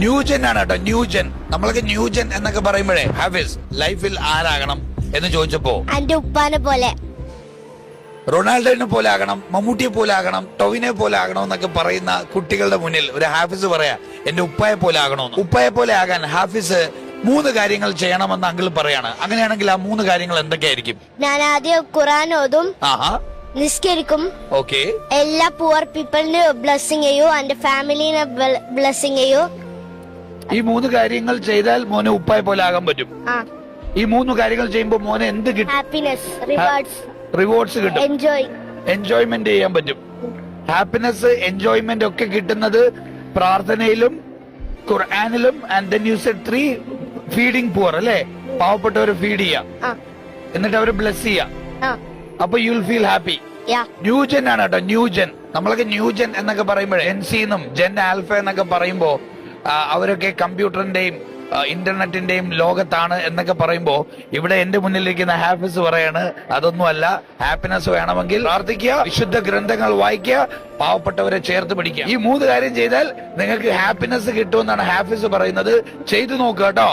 New gen ആണ് കേട്ടോ, new gen. നമ്മളൊക്കെ ന്യൂജൻ എന്നൊക്കെ പറയുമ്പോഴേ ഹാഫിസ് ലൈഫിൽ ആരാകണം എന്ന് ചോദിച്ചപ്പോ എന്റെ ഉപ്പാനെ പോലെ, റൊണാൾഡോനെ പോലെ ആകണം, മമ്മൂട്ടിയെ പോലെ ആകണം, ടൊവിനെ പോലെ ആകണം എന്നൊക്കെ പറയുന്ന കുട്ടികളുടെ മുന്നിൽ ഒരു ഹാഫിസ് പറയാ എന്റെ ഉപ്പായെ പോലെ ആകണമെന്ന്. ഉപ്പായെ പോലെ ആകാൻ ഹാഫിസ് 3 കാര്യങ്ങൾ ചെയ്യണമെന്ന് അങ്കിൾ പറയാണ്. അങ്ങനെയാണെങ്കിൽ ആ 3 കാര്യങ്ങൾ എന്തൊക്കെയായിരിക്കും? ഞാൻ ആദ്യം ഖുറാൻ ഓതും, ആഹാ, നിസ്കരിക്കും, ഓക്കെ. എല്ലാ പുവർ പീപ്പിളിന് ബ്ലെസ്സിങ് ചെയ്യൂ, എന്റെ ഫാമിലിനെ ബ്ലെസ്സിങ് ചെയ്യൂ. ഈ 3 കാര്യങ്ങൾ ചെയ്താൽ മോനെ ഉപ്പായെ പോലെ ആകാൻ പറ്റും. ഈ 3 കാര്യങ്ങൾ ചെയ്യുമ്പോൾ മോനെ എന്ത് കിട്ടും? ഹാപ്പിനെസ്, റിവാർഡ്സ് കിട്ടും, എൻജോയ്മെന്റ് ചെയ്യാൻ പറ്റും. ഹാപ്പിനെസ്, എൻജോയ്മെന്റ് ഒക്കെ കിട്ടുന്നത് പ്രാർത്ഥനയിലും ഖുർആനിലും. And then you said 3 feeding poor, അല്ലെ? പാവപ്പെട്ടവരെ ഫീഡ് ചെയ്യാം, എന്നിട്ട് അവരെ ബ്ലെസ് ചെയ്യാം. അപ്പൊ you will feel happy. New gen ആണ് കേട്ടോ, ന്യൂജൻ. നമ്മളൊക്കെ ന്യൂജൻ എന്നൊക്കെ പറയുമ്പോൾ എൻസിന്നും ജെൻ ആൽഫ എന്നൊക്കെ പറയുമ്പോ അവരൊക്കെ കമ്പ്യൂട്ടറിന്റെയും ഇന്റർനെറ്റിന്റെയും ലോകത്താണ് എന്നൊക്കെ പറയുമ്പോ ഇവിടെ എന്റെ മുന്നിലിരിക്കുന്ന ഹാഫിസ് പറയാണ് അതൊന്നുമല്ല. ഹാപ്പിനെസ് വേണമെങ്കിൽ പ്രാർത്ഥിക്കുക, വിശുദ്ധ ഗ്രന്ഥങ്ങൾ വായിക്കുക, പാവപ്പെട്ടവരെ ചേർത്ത് പിടിക്കുക. ഈ 3 കാര്യം ചെയ്താൽ നിങ്ങൾക്ക് ഹാപ്പിനെസ് കിട്ടുമെന്നാണ് ഹാഫിസ് പറയുന്നത്. ചെയ്തു നോക്കുക കേട്ടോ.